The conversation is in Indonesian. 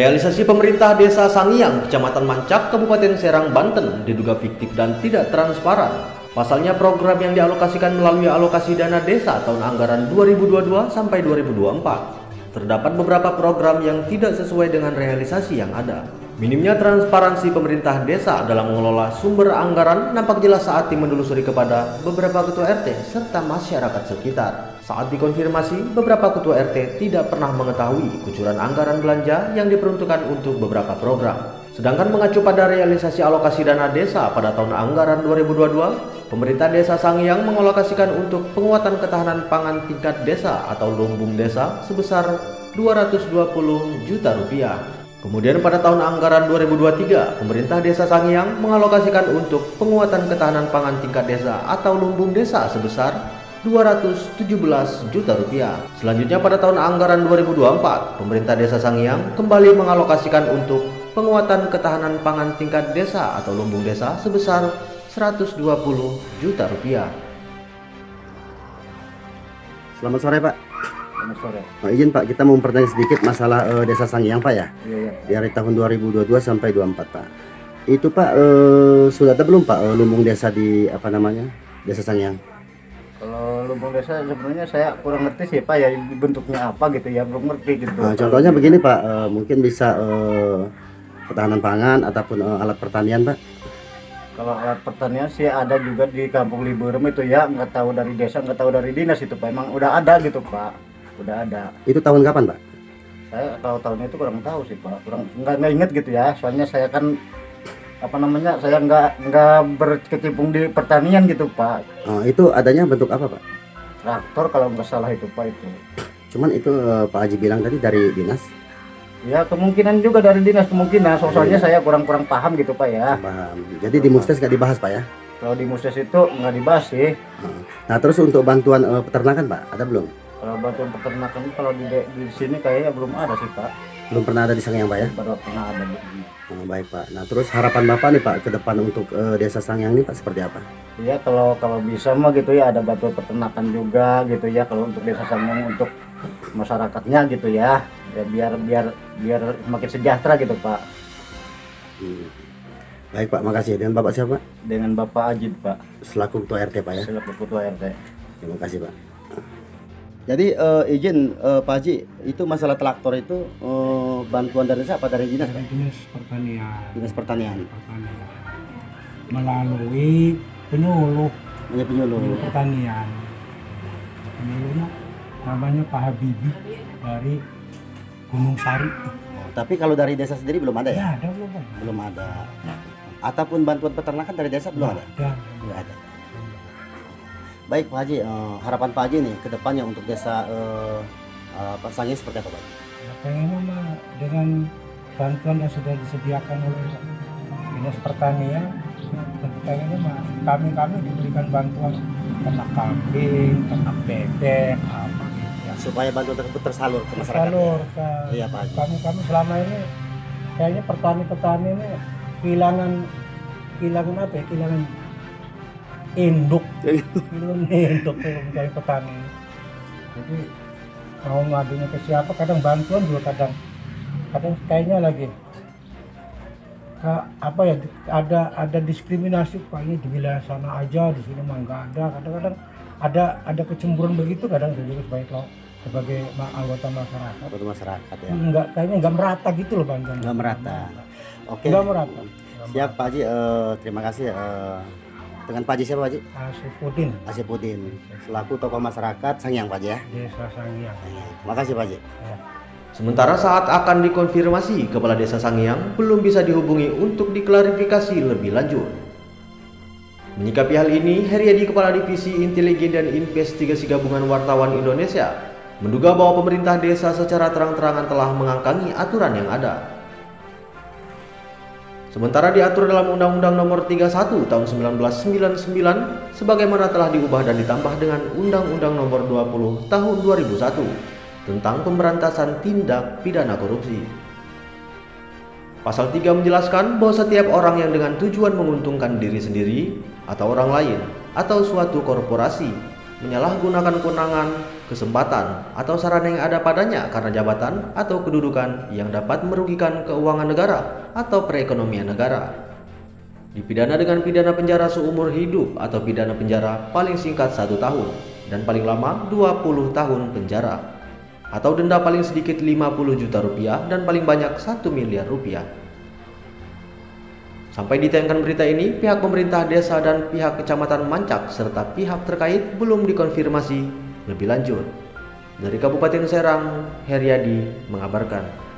Realisasi pemerintah Desa Sangiang, Kecamatan Mancak, Kabupaten Serang, Banten diduga fiktif dan tidak transparan. Pasalnya program yang dialokasikan melalui alokasi dana desa tahun anggaran 2022 sampai 2024. Terdapat beberapa program yang tidak sesuai dengan realisasi yang ada. Minimnya transparansi pemerintah desa dalam mengelola sumber anggaran nampak jelas saat tim menelusuri kepada beberapa ketua RT serta masyarakat sekitar. Saat dikonfirmasi, beberapa ketua RT tidak pernah mengetahui kucuran anggaran belanja yang diperuntukkan untuk beberapa program. Sedangkan mengacu pada realisasi alokasi dana desa pada tahun anggaran 2022, pemerintah Desa Sangiang mengalokasikan untuk penguatan ketahanan pangan tingkat desa atau lumbung desa sebesar Rp220 juta. Kemudian pada tahun anggaran 2023, pemerintah Desa Sangiang mengalokasikan untuk penguatan ketahanan pangan tingkat desa atau lumbung desa sebesar Rp217 juta. Selanjutnya pada tahun anggaran 2024, pemerintah Desa Sangiang kembali mengalokasikan untuk penguatan ketahanan pangan tingkat desa atau lumbung desa sebesar Rp120 juta. Selamat sore, Pak. Selamat sore. Izin Pak, kita mau mempertanyakan sedikit masalah Desa Sangiang, Pak ya. Iya. Dari tahun 2022 sampai 2024, Pak. Itu Pak sudah ada belum Pak lumbung desa di Desa Sangiang? Kalau lumbung desa sebenarnya saya kurang ngerti sih Pak ya, bentuknya apa gitu ya, belum ngerti gitu. Contohnya begini Pak, mungkin bisa ketahanan pangan ataupun alat pertanian, Pak. Kalau alat pertanian sih ada juga di Kampung Liberem itu ya, nggak tahu dari desa, nggak tahu dari dinas itu Pak. Emang udah ada gitu Pak, udah ada. Itu tahun kapan Pak? Saya kalau tahunnya itu kurang tahu sih Pak, kurang nggak inget gitu ya. Soalnya saya kan saya nggak berkecimpung di pertanian gitu Pak. Itu adanya bentuk apa Pak? Traktor kalau nggak salah itu Pak itu. Cuman itu Pak Haji bilang tadi dari dinas. Ya kemungkinan juga dari dinas, kemungkinan. Soalnya saya kurang paham gitu Pak ya. Paham. Jadi di Musdes nggak dibahas Pak ya? Kalau di Musdes itu nggak dibahas sih. Nah terus untuk bantuan peternakan Pak, ada belum? Kalau bantuan peternakan kalau di sini kayaknya belum ada sih Pak. Belum pernah ada di Sangiang Pak ya? Baru pernah ada. Baik Pak. Nah terus harapan Bapak nih Pak ke depan untuk Desa Sangiang ini Pak seperti apa? Ya kalau bisa mah gitu ya, ada bantuan peternakan juga gitu ya kalau untuk Desa Sangiang, untuk masyarakatnya gitu ya. Ya biar makin sejahtera gitu Pak. Baik Pak, makasih. Dengan Bapak siapa? Dengan Bapak Ajid Pak, Selaku Ketua RT Pak ya? selaku Ketua RT. Terima kasih Pak. Jadi izin Pak Haji, itu masalah traktor itu bantuan dari desa apa dari dinas? Dari dinas pertanian. Dinas pertanian. Melalui penyuluh pertanian. Penyuluhnya namanya Pak Habibie dari Gunung Sari. Tapi kalau dari desa sendiri belum ada ya? Ya ada belum Pak? Belum ada. Ataupun bantuan peternakan dari desa belum ada? Belum ada. Baik Pak Haji, harapan Pak Haji nih ke depannya untuk desa Sangiang seperti apa Pak? Ya, pengennya mah dengan bantuan yang sudah disediakan oleh dinas pertanian, pengennya mah kami diberikan bantuan ternak kambing, ternak bebek, apa gitu ya. Supaya bantuan tersebut tersalur ke masyarakat. Iya Pak Haji. Kami selama ini kayaknya petani ini kehilangan apa ya? Kehilangan induk mencari petani. Jadi mau ngadunya ke siapa, kadang bantuan juga kadang kayaknya lagi ada diskriminasi Pak, ini di wilayah sana aja, di sini mah nggak ada. Kadang-kadang ada kecemburuan begitu, kadang juga sebagai anggota masyarakat ya. Kayaknya nggak merata gitu loh bantuan. Nggak merata. Oke. Nggak merata. Siap Pak Haji, terima kasih. Dengan Pak Haji siapa Pak Haji? Asyifuddin, selaku tokoh masyarakat Sangiang Pak Haji ya? Desa Sangiang. Makasih Pak Haji. Ya. Sementara saat akan dikonfirmasi, Kepala Desa Sangiang belum bisa dihubungi untuk diklarifikasi lebih lanjut. Menyikapi hal ini, Heriadi, Kepala Divisi Intelijen dan Investigasi Gabungan Wartawan Indonesia, menduga bahwa pemerintah desa secara terang-terangan telah mengangkangi aturan yang ada. Sementara diatur dalam Undang-Undang Nomor 31 Tahun 1999 sebagaimana telah diubah dan ditambah dengan Undang-Undang Nomor 20 Tahun 2001 tentang pemberantasan tindak pidana korupsi. Pasal 3 menjelaskan bahwa setiap orang yang dengan tujuan menguntungkan diri sendiri atau orang lain atau suatu korporasi menyalahgunakan kewenangan kesempatan atau sarana yang ada padanya karena jabatan atau kedudukan yang dapat merugikan keuangan negara atau perekonomian negara. Dipidana dengan pidana penjara seumur hidup atau pidana penjara paling singkat 1 tahun dan paling lama 20 tahun penjara, atau denda paling sedikit 50 juta rupiah dan paling banyak 1 miliar rupiah. Sampai ditayangkan berita ini, pihak pemerintah desa dan pihak kecamatan Mancak serta pihak terkait belum dikonfirmasi lebih lanjut. Dari Kabupaten Serang, Heriadi mengabarkan.